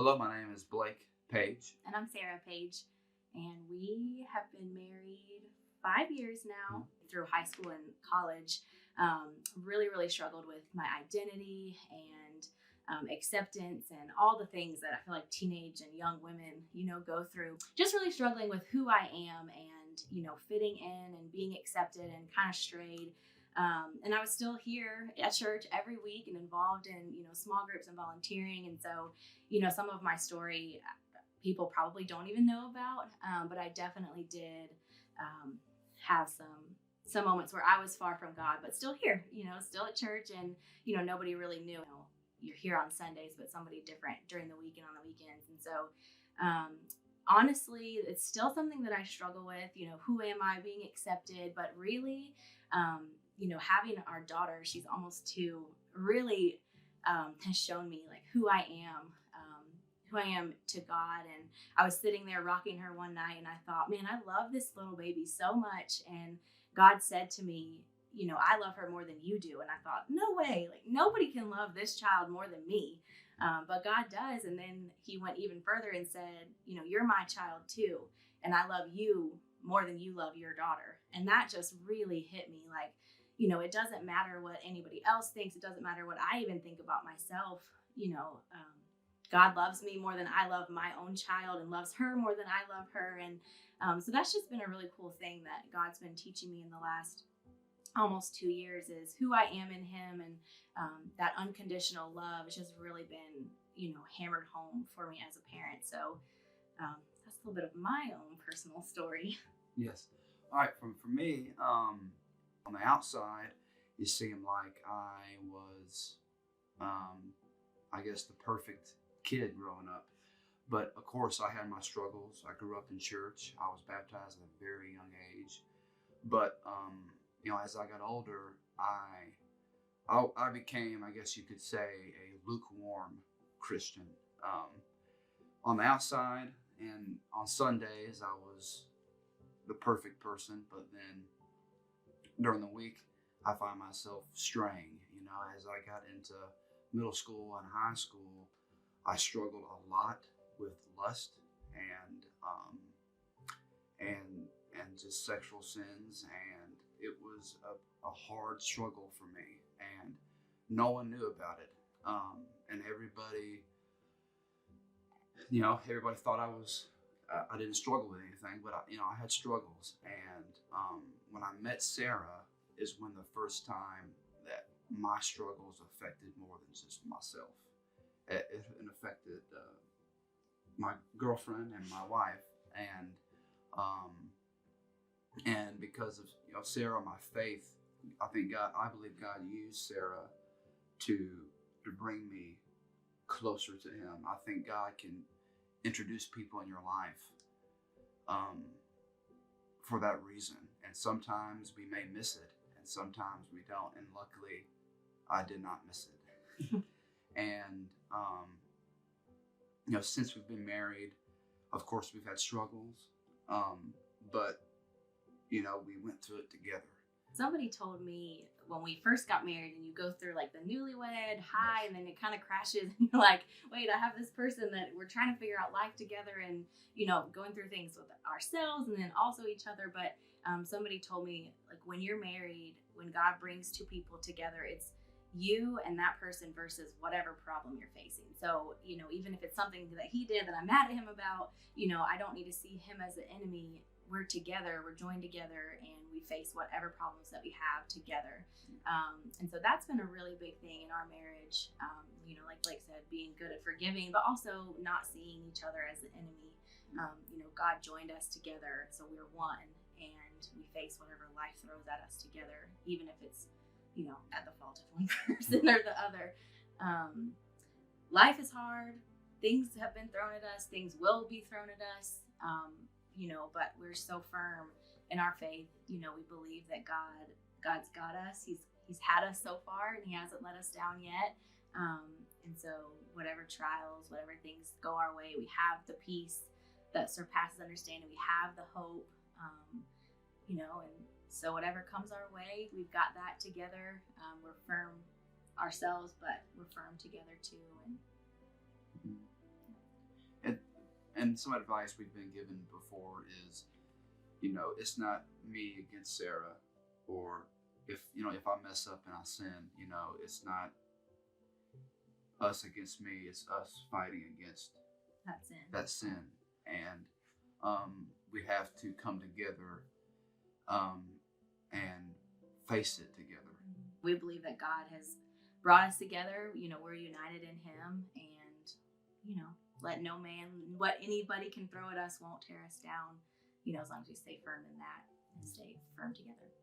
Hello, my name is Blake Page. And I'm Sarah Page, and we have been married 5 years now. Through high school and college. Really struggled with my identity and acceptance and all the things that I feel like teenage and young women, go through. Just really struggling with who I am and, fitting in and being accepted, and kind of strayed. And I was still here at church every week and involved in, small groups and volunteering. And so, some of my story people probably don't even know about, but I definitely did have some moments where I was far from God, but still here, still at church, and, nobody really knew. You're here on Sundays, but somebody different during the week and on the weekends. And so, honestly, it's still something that I struggle with, who am I, being accepted, but really, having our daughter, she's almost 2, really has shown me like who I am to God. And I was sitting there rocking her one night, and I thought, man, I love this little baby so much. And God said to me, I love her more than you do. And I thought, no way, like nobody can love this child more than me. But God does. And then he went even further and said, you're my child too. And I love you more than you love your daughter. And that just really hit me. Like, it doesn't matter what anybody else thinks. It doesn't matter what I even think about myself. God loves me more than I love my own child, and loves her more than I love her. And so that's just been a really cool thing that God's been teaching me in the last almost 2 years, is who I am in him. And that unconditional love has just really been, hammered home for me as a parent. So that's a little bit of my own personal story. Yes. All right. For me, on the outside, it seemed like I was, I guess, the perfect kid growing up. But of course, I had my struggles. I grew up in church. I was baptized at a very young age. But as I got older, I became, I guess you could say, a lukewarm Christian. On the outside and on Sundays, I was the perfect person. But then during the week, I find myself straying. As I got into middle school and high school, I struggled a lot with lust and just sexual sins, and it was a hard struggle for me, and no one knew about it. And everybody thought I didn't struggle with anything, but I had struggles. And when I met Sarah is when the first time that my struggles affected more than just myself. It affected my girlfriend and my wife, and because of Sarah, my faith, I believe God used Sarah to bring me closer to him. I think God can introduce people in your life for that reason, and sometimes we may miss it, and sometimes we don't. And luckily, I did not miss it. And since we've been married, of course we've had struggles, but we went through it together. Somebody told me when we first got married, and you go through like the newlywed high, and then it kind of crashes, and you're like, wait, I have this person that we're trying to figure out life together, and going through things with ourselves and then also each other. But somebody told me, like, when you're married, when God brings two people together, it's you and that person versus whatever problem you're facing. So, even if it's something that he did that I'm mad at him about, I don't need to see him as the enemy. We're together, we're joined together, and we face whatever problems that we have together. And so that's been a really big thing in our marriage. Like Blake said, being good at forgiving, but also not seeing each other as the enemy. God joined us together, so we're one, and we face whatever life throws at us together, even if it's at the fault of one person or the other. Life is hard. Things have been thrown at us. Things will be thrown at us. But we're so firm in our faith. We believe that God's got us. He's had us so far, and he hasn't let us down yet. And so whatever trials, whatever things go our way, we have the peace that surpasses understanding. We have the hope, and so whatever comes our way, we've got that together. We're firm ourselves, but we're firm together too. And and some advice we've been given before is, it's not me against Sarah, or if I mess up and I sin, it's not us against me, it's us fighting against that sin. And we have to come together and face it together. We believe that God has brought us together. We're united in Him, and let no man, what anybody can throw at us won't tear us down. As long as we stay firm in that and stay firm together.